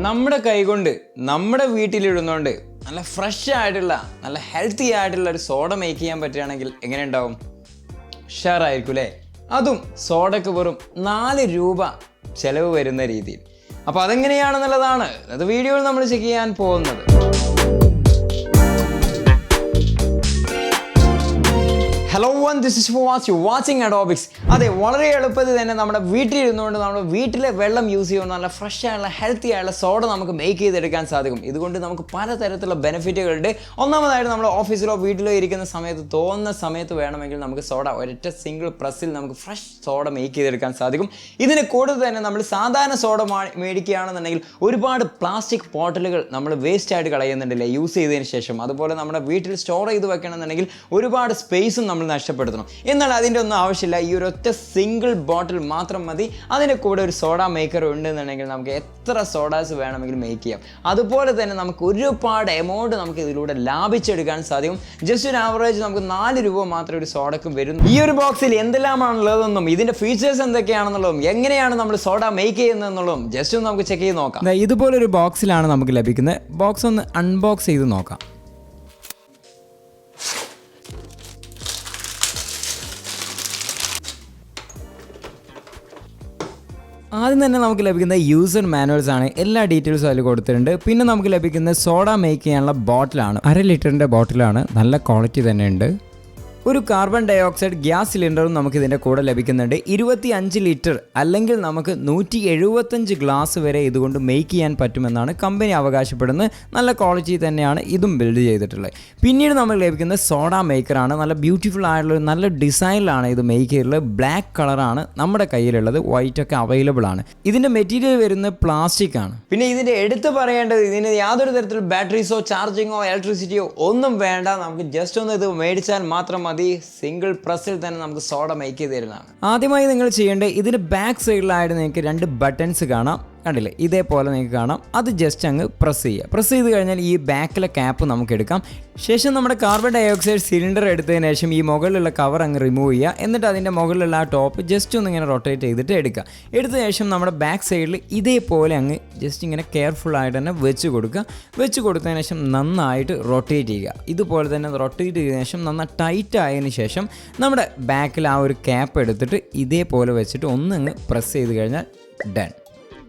നമ്മുടെ കൈകൊണ്ട് നമ്മുടെ വീട്ടിലിടുന്നോണ്ട് നല്ല ഫ്രഷ് ആയിട്ടുള്ള നല്ല ഹെൽത്തി ആയിട്ടുള്ള ഒരു സോഡ മേക്ക് ചെയ്യാൻ പറ്റുകയാണെങ്കിൽ എങ്ങനെ ഉണ്ടാവും? ഉഷാറായിരിക്കും അല്ലേ? അതും സോഡയ്ക്ക് വെറും 4 രൂപ ചിലവ് വരുന്ന രീതിയിൽ. അപ്പോൾ അതെങ്ങനെയാണെന്നുള്ളതാണ് അത് വീഡിയോയിൽ നമ്മൾ ചെക്ക് ചെയ്യാൻ പോകുന്നത്. Hello one, this is for watching ADOPIX. അതെ, വളരെ എളുപ്പത്തിൽ തന്നെ നമ്മുടെ വീട്ടിലിരുന്നുകൊണ്ട് നമ്മുടെ വീട്ടിലെ വെള്ളം യൂസ് ചെയ്യുന്ന നല്ല ഫ്രഷ് ആയുള്ള ഹെൽത്തി ആയുള്ള സോഡ നമുക്ക് മേക്ക് ചെയ്തെടുക്കാൻ സാധിക്കും. ഇതുകൊണ്ട് നമുക്ക് പലതരത്തിലുള്ള ബെനിഫിറ്റുകളുണ്ട്. ഒന്നാമതായിട്ട് നമ്മൾ ഓഫീസിലോ വീട്ടിലോ ഇരിക്കുന്ന സമയത്ത് തോന്നുന്ന സമയത്ത് വേണമെങ്കിൽ നമുക്ക് സോഡ ഒരൊറ്റ സിംഗിൾ പ്രസ്സിൽ നമുക്ക് ഫ്രഷ് സോഡ മേക്ക് ചെയ്തെടുക്കാൻ സാധിക്കും. ഇതിന് കൂടുതൽ തന്നെ നമ്മൾ സാധാരണ സോഡ മേടിക്കുകയാണെന്നുണ്ടെങ്കിൽ ഒരുപാട് പ്ലാസ്റ്റിക് ബോട്ടിലുകൾ നമ്മൾ വേസ്റ്റ് ആയിട്ട് കളയുന്നുണ്ടല്ലേ യൂസ് ചെയ്തതിന് ശേഷം. അതുപോലെ നമ്മുടെ വീട്ടിൽ സ്റ്റോർ ചെയ്ത് വെക്കണമെന്നുണ്ടെങ്കിൽ ഒരുപാട് സ്പേസും നമ്മൾ നഷ്ടപ്പെടുത്തണം. എന്നാൽ അതിൻ്റെ ഒന്നും ആവശ്യമില്ല. ഈ ഒരു ഒറ്റ സിംഗിൾ ബോട്ടിൽ മാത്രം മതി. അതിൻ്റെ കൂടെ ഒരു സോഡ മേക്കർ ഉണ്ടെന്നുണ്ടെങ്കിൽ നമുക്ക് എത്ര സോഡാസ് വേണമെങ്കിലും മേക്ക് ചെയ്യാം. അതുപോലെ തന്നെ നമുക്ക് ഒരുപാട് എമൗണ്ട് നമുക്ക് ഇതിലൂടെ ലാഭിച്ചെടുക്കാൻ സാധിക്കും. ജസ്റ്റ് ഒരു ആവറേജ് നമുക്ക് 4 രൂപ മാത്രമേ ഒരു സോഡക്കും വരുന്നു. ഈ ഒരു ബോക്സിൽ എന്തെല്ലാമാണുള്ളതെന്നും ഇതിൻ്റെ ഫീച്ചേഴ്സ് എന്തൊക്കെയാണെന്നുള്ളതും എങ്ങനെയാണ് നമ്മൾ സോഡ മേക്ക് ചെയ്യുന്നതെന്നുള്ളതും ജസ്റ്റ് ഒന്ന് നമുക്ക് ചെക്ക് ചെയ്ത് നോക്കാം. ഇതുപോലൊരു ബോക്സിലാണ് നമുക്ക് ലഭിക്കുന്നത്. ബോക്സ് ഒന്ന് അൺബോക്സ് ചെയ്ത് നോക്കാം. ആദ്യം തന്നെ നമുക്ക് ലഭിക്കുന്ന യൂസർ മാനുവൽസ് ആണ്. എല്ലാ ഡീറ്റെയിൽസും അതിൽ കൊടുത്തിട്ടുണ്ട്. പിന്നെ നമുക്ക് ലഭിക്കുന്ന സോഡ മേക്ക് ചെയ്യാനുള്ള ബോട്ടിലാണ്. 1/2 ലിറ്ററിൻ്റെ ബോട്ടിലാണ്. നല്ല ക്വാളിറ്റി തന്നെ ഉണ്ട്. ഒരു കാർബൺ ഡൈ ഓക്സൈഡ് ഗ്യാസ് സിലിണ്ടറും നമുക്ക് ഇതിൻ്റെ കൂടെ ലഭിക്കുന്നുണ്ട്. 25 ലിറ്റർ അല്ലെങ്കിൽ നമുക്ക് 175 ഗ്ലാസ് വരെ ഇതുകൊണ്ട് മേക്ക് ചെയ്യാൻ പറ്റുമെന്നാണ് കമ്പനി അവകാശപ്പെടുന്നത്. നല്ല ക്വാളിറ്റി തന്നെയാണ് ഇതും ബിൽഡ് ചെയ്തിട്ടുള്ളത്. പിന്നീട് നമുക്ക് ലഭിക്കുന്ന സോഡ മേക്കറാണ്. നല്ല ബ്യൂട്ടിഫുൾ ആയിട്ടുള്ള നല്ല ഡിസൈനിലാണ് ഇത് മേക്ക് ചെയ്തിട്ടുള്ളത്. ബ്ലാക്ക് കളറാണ് നമ്മുടെ കയ്യിലുള്ളത്. വൈറ്റ് ഒക്കെ അവൈലബിൾ ആണ്. ഇതിൻ്റെ മെറ്റീരിയൽ വരുന്നത് പ്ലാസ്റ്റിക് ആണ്. പിന്നെ ഇതിൻ്റെ എടുത്ത് പറയേണ്ടത് ഇതിന് യാതൊരു തരത്തിലുള്ള ബാറ്ററീസോ ചാർജിങ്ങോ ഇലക്ട്രിസിറ്റിയോ ഒന്നും വേണ്ട. നമുക്ക് ജസ്റ്റ് ഒന്ന് ഇത് മേടിച്ചാൽ മാത്രം സിംഗിൾ പ്രസ്സിൽ തന്നെ നമുക്ക് സോഡ മേക്ക് ചെയ്ത് തരുന്നതാണ്. ആദ്യമായി നിങ്ങൾ ചെയ്യേണ്ടത് ഇതിന് ബാക്ക് സൈഡിലായിട്ട് നിങ്ങൾക്ക് 2 ബട്ടൺസ് കാണാം. കണ്ടില്ലേ? ഇതേപോലെ നിങ്ങൾക്ക് കാണാം. അത് ജസ്റ്റ് അങ്ങ് പ്രസ് ചെയ്യുക. പ്രസ് ചെയ്ത് കഴിഞ്ഞാൽ ഈ ബാക്കിലെ ക്യാപ്പ് നമുക്ക് എടുക്കാം. ശേഷം നമ്മുടെ കാർബൺ ഡൈ ഓക്സൈഡ് സിലിണ്ടർ എടുത്തതിന് ശേഷം ഈ മുകളിലുള്ള കവർ അങ്ങ് റിമൂവ് ചെയ്യുക. എന്നിട്ട് അതിൻ്റെ മുകളിലുള്ള ആ ടോപ്പ് ജസ്റ്റ് ഒന്ന് ഇങ്ങനെ റൊട്ടേറ്റ് ചെയ്തിട്ട് എടുക്കുക. എടുത്ത ശേഷം നമ്മുടെ ബാക്ക് സൈഡിൽ ഇതേപോലെ അങ്ങ് ജസ്റ്റ് ഇങ്ങനെ കെയർഫുൾ ആയിട്ട് തന്നെ വെച്ച് കൊടുക്കുക. വെച്ച് കൊടുത്തതിന് ശേഷം നന്നായിട്ട് റൊട്ടേറ്റ് ചെയ്യുക. ഇതുപോലെ തന്നെ റൊട്ടേറ്റ് ചെയ്തതിന് ശേഷം നന്നായി ടൈറ്റ് ആയതിനു ശേഷം നമ്മുടെ ബാക്കിൽ ആ ഒരു ക്യാപ്പ് എടുത്തിട്ട് ഇതേപോലെ വെച്ചിട്ട് ഒന്നങ്ങ് പ്രസ് ചെയ്ത് കഴിഞ്ഞാൽ ഡൺ.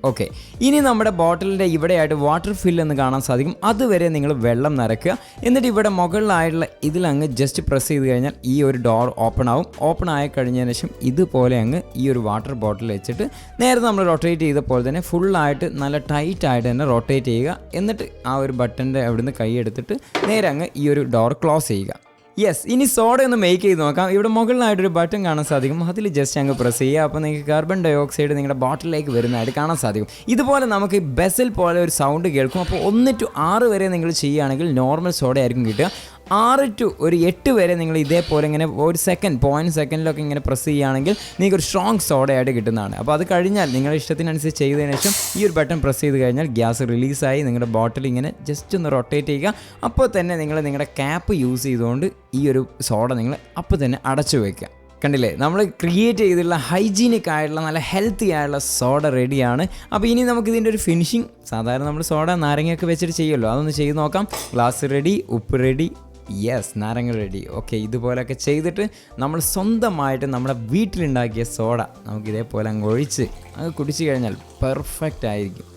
ഓക്കെ, ഇനി നമ്മുടെ ബോട്ടിലിൻ്റെ ഇവിടെയായിട്ട് വാട്ടർ ഫിൽ എന്ന് കാണാൻ സാധിക്കും. അതുവരെ നിങ്ങൾ വെള്ളം നിറയ്ക്കുക. എന്നിട്ട് ഇവിടെ മുകളിലായിട്ടുള്ള ഇതിലങ്ങ് ജസ്റ്റ് പ്രസ് ചെയ്ത് കഴിഞ്ഞാൽ ഈ ഒരു ഡോർ ഓപ്പൺ ആവും. ഓപ്പൺ ആയി കഴിഞ്ഞതിന് ശേഷം ഇതുപോലെ അങ്ങ് ഈ ഒരു വാട്ടർ ബോട്ടിൽ വെച്ചിട്ട് നേരത്തെ നമ്മൾ റൊട്ടേറ്റ് ചെയ്ത പോലെ തന്നെ ഫുള്ളായിട്ട് നല്ല ടൈറ്റ് ആയിട്ട് തന്നെ റൊട്ടേറ്റ് ചെയ്യുക. എന്നിട്ട് ആ ഒരു ബട്ടൻ്റെ അവിടുന്ന് കൈ എടുത്തിട്ട് നേരെ അങ്ങ് ഈ ഒരു ഡോർ ക്ലോസ് ചെയ്യുക. യെസ്, ഇനി സോഡ ഒന്ന് മേക്ക് ചെയ്ത് നോക്കാം. ഇവിടെ മുകളിലായിട്ടൊരു ബട്ടൺ കാണാൻ സാധിക്കും. അതിൽ ജസ്റ്റ് അങ്ങ് പ്രസ് ചെയ്യുക. അപ്പോൾ നിങ്ങൾക്ക് കാർബൺ ഡൈ ഓക്സൈഡ് നിങ്ങളുടെ ബോട്ടിലേക്ക് വരുന്നതായിട്ട് കാണാൻ സാധിക്കും. ഇതുപോലെ നമുക്ക് ബെസൽ പോലെ ഒരു സൗണ്ട് കേൾക്കും. അപ്പോൾ 1 to 6 വരെ നിങ്ങൾ ചെയ്യുകയാണെങ്കിൽ നോർമൽ സോഡ ആയിരിക്കും കിട്ടുക. 6 to 8 വരെ നിങ്ങൾ ഇതേപോലെ ഇങ്ങനെ ഒരു സെക്കൻഡ് 0.1 സെക്കൻഡിലൊക്കെ ഇങ്ങനെ പ്രസ് ചെയ്യുകയാണെങ്കിൽ നിങ്ങൾക്ക് ഒരു സ്ട്രോങ് സോഡയായിട്ട് കിട്ടുന്നതാണ്. അപ്പോൾ അത് കഴിഞ്ഞാൽ നിങ്ങളുടെ ഇഷ്ടത്തിനനുസരിച്ച് ചെയ്തതിന് ശേഷം ഈ ഒരു ബട്ടൺ പ്രസ് ചെയ്ത് കഴിഞ്ഞാൽ ഗ്യാസ് റിലീസായി നിങ്ങളുടെ ബോട്ടിൽ ഇങ്ങനെ ജസ്റ്റ് ഒന്ന് റൊട്ടേറ്റ് ചെയ്യുക. അപ്പോൾ തന്നെ നിങ്ങൾ നിങ്ങളുടെ ക്യാപ്പ് യൂസ് ചെയ്തുകൊണ്ട് ഈ ഒരു സോഡ നിങ്ങൾ അപ്പോൾ തന്നെ അടച്ചു വയ്ക്കുക. കണ്ടില്ലേ? നമ്മൾ ക്രിയേറ്റ് ചെയ്തിട്ടുള്ള ഹൈജീനിക് ആയിട്ടുള്ള നല്ല ഹെൽത്തി ആയിട്ടുള്ള സോഡ റെഡിയാണ്. അപ്പോൾ ഇനി നമുക്ക് ഇതിൻ്റെ ഒരു ഫിനിഷിങ് സാധാരണ നമ്മൾ സോഡ നാരങ്ങയൊക്കെ വെച്ചിട്ട് ചെയ്യുമല്ലോ, അതൊന്ന് ചെയ്ത് നോക്കാം. ഗ്ലാസ് റെഡി, ഉപ്പ് റെഡി, യെസ്, നാരങ്ങ റെഡി. ഓക്കെ, ഇതുപോലെയൊക്കെ ചെയ്തിട്ട് നമ്മൾ സ്വന്തമായിട്ട് നമ്മുടെ വീട്ടിലുണ്ടാക്കിയ സോഡ നമുക്ക് ഇതേപോലെ അങ്ങ് ഒഴിച്ച് അങ്ങ് കുടിച്ചു കഴിഞ്ഞാൽ പെർഫെക്റ്റ് ആയിരിക്കും.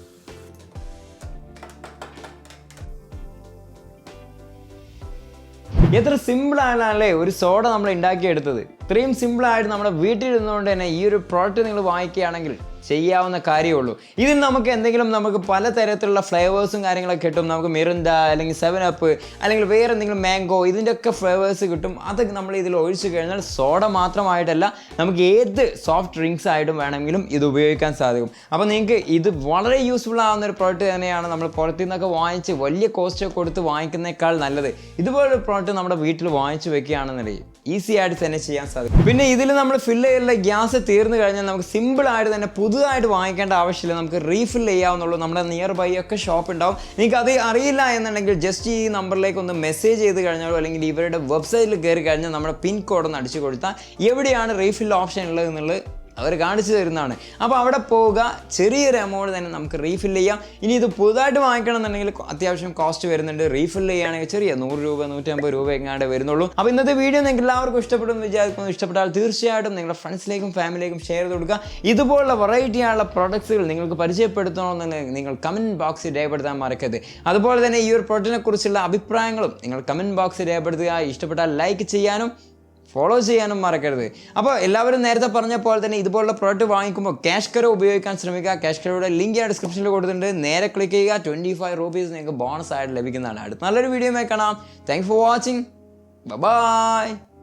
എത്ര സിമ്പിളാണല്ലേ ഒരു സോഡ നമ്മൾ ഉണ്ടാക്കിയെടുത്തത്. ഇത്രയും സിമ്പിളായിട്ട് നമ്മുടെ വീട്ടിലിരുന്നുകൊണ്ട് തന്നെ ഈ ഒരു പ്രോഡക്റ്റ് നിങ്ങൾ വാങ്ങിക്കുകയാണെങ്കിൽ ചെയ്യാവുന്ന കാര്യമുള്ളൂ. ഇതിൽ നമുക്ക് പലതരത്തിലുള്ള ഫ്ലേവേഴ്സും കാര്യങ്ങളൊക്കെ കിട്ടും. നമുക്ക് മിറിൻഡ അല്ലെങ്കിൽ 7up അല്ലെങ്കിൽ വേറെ എന്തെങ്കിലും മാംഗോ, ഇതിൻ്റെയൊക്കെ ഫ്ലേവേഴ്സ് കിട്ടും. അതൊക്കെ നമ്മൾ ഇതിൽ ഒഴിച്ചു കഴിഞ്ഞാൽ സോഡ മാത്രമായിട്ടല്ല നമുക്ക് ഏത് സോഫ്റ്റ് ഡ്രിങ്ക്സ് ആയിട്ടും വേണമെങ്കിലും ഇത് ഉപയോഗിക്കാൻ സാധിക്കും. അപ്പോൾ നിങ്ങൾക്ക് ഇത് വളരെ യൂസ്ഫുൾ ആവുന്ന ഒരു പ്രോഡക്റ്റ് തന്നെയാണ്. നമ്മൾ പുറത്തു നിന്നൊക്കെ വാങ്ങിച്ച് വലിയ കോസ്റ്റ് കൊടുത്ത് വാങ്ങിക്കുന്നേക്കാൾ നല്ലത് ഇതുപോലൊരു പ്രോഡക്റ്റ് നമ്മുടെ വീട്ടിൽ വാങ്ങിച്ച് വെക്കുകയാണെന്നുണ്ടെങ്കിൽ ഈസി ആയിട്ട് തന്നെ ചെയ്യാൻ സാധിക്കും. പിന്നെ ഇതിൽ നമ്മൾ ഫില്ല് ചെയ്തുള്ള ഗ്യാസ് തീർന്നു കഴിഞ്ഞാൽ നമുക്ക് സിമ്പിളായിട്ട് തന്നെ പുതുതായിട്ട് വാങ്ങിക്കേണ്ട ആവശ്യമില്ല. നമുക്ക് റീഫിൽ ചെയ്യാവുന്നുള്ളൂ. നമ്മുടെ നിയർ ബൈ ഒക്കെ ഷോപ്പ് ഉണ്ടാവും. നിങ്ങൾക്ക് അത് അറിയില്ല എന്നുണ്ടെങ്കിൽ ജസ്റ്റ് ഈ നമ്പറിലേക്ക് ഒന്ന് മെസ്സേജ് ചെയ്ത് കഴിഞ്ഞാലോ അല്ലെങ്കിൽ ഇവരുടെ വെബ്സൈറ്റിൽ കയറി കഴിഞ്ഞാൽ നമ്മുടെ പിൻ കോഡ് ഒന്ന് അടിച്ചു കൊടുത്താൽ എവിടെയാണ് റീഫിൽ ഓപ്ഷൻ ഉള്ളത് എന്നുള്ളത് അവർ കാണിച്ചു തരുന്നതാണ്. അപ്പോൾ അവിടെ പോവുക, ചെറിയൊരു എമൗണ്ട് തന്നെ നമുക്ക് റീഫിൽ ചെയ്യാം. ഇനി ഇത് പുതുതായിട്ട് വാങ്ങിക്കണം എന്നുണ്ടെങ്കിൽ അത്യാവശ്യം കോസ്റ്റ് വരുന്നുണ്ട്. റീഫിൽ ചെയ്യുകയാണെങ്കിൽ ചെറിയ 100 രൂപ 150 രൂപ എങ്ങാണ്ട് വരുന്നുള്ളൂ. അപ്പോൾ ഇന്നത്തെ വീഡിയോ നിങ്ങൾക്ക് എല്ലാവർക്കും ഇഷ്ടപ്പെടുമെന്ന് വിചാരിക്കുന്നു. ഇഷ്ടപ്പെട്ടാൽ തീർച്ചയായിട്ടും നിങ്ങളുടെ ഫ്രണ്ട്സിലേക്കും ഫാമിലിയിലേക്കും ഷെയർ ചെയ്ത് കൊടുക്കുക. ഇതുപോലുള്ള വെറൈറ്റി ആയുള്ള പ്രോഡക്ട്സുകൾ നിങ്ങൾക്ക് പരിചയപ്പെടുത്തണമെന്നുണ്ടെങ്കിൽ നിങ്ങൾ കമൻറ്റ് ബോക്സിൽ രേഖപ്പെടുത്താൻ മറക്കരുത്. അതുപോലെ തന്നെ ഈ ഒരു പ്രോഡക്റ്റിനെ കുറിച്ചുള്ള അഭിപ്രായങ്ങളും നിങ്ങൾ കമൻറ്റ് ബോക്സിൽ രേഖപ്പെടുത്തുക. ഇഷ്ടപ്പെട്ടാൽ ലൈക്ക് ചെയ്യാനും ഫോളോ ചെയ്യാനും മറക്കരുത്. അപ്പോൾ എല്ലാവരും നേരത്തെ പറഞ്ഞ പോലെ തന്നെ ഇതുപോലുള്ള പ്രോഡക്റ്റ് വാങ്ങിക്കുമ്പോൾ ക്യാഷ് കരോ ഉപയോഗിക്കാൻ ശ്രമിക്കുക. ക്യാഷ് കരോയുടെ ലിങ്ക് ഞാൻ ഡിസ്ക്രിപ്ഷനിൽ കൊടുത്തിട്ടുണ്ട്. നേരെ ക്ലിക്ക് ചെയ്യുക. 25 രൂപീസ് നിങ്ങൾക്ക് ബോണസ് ആയിട്ട് ലഭിക്കുന്നതാണ്. അടുത്ത നല്ലൊരു വീഡിയോയുമായി കാണാം. Thanks for watching. ബൈ.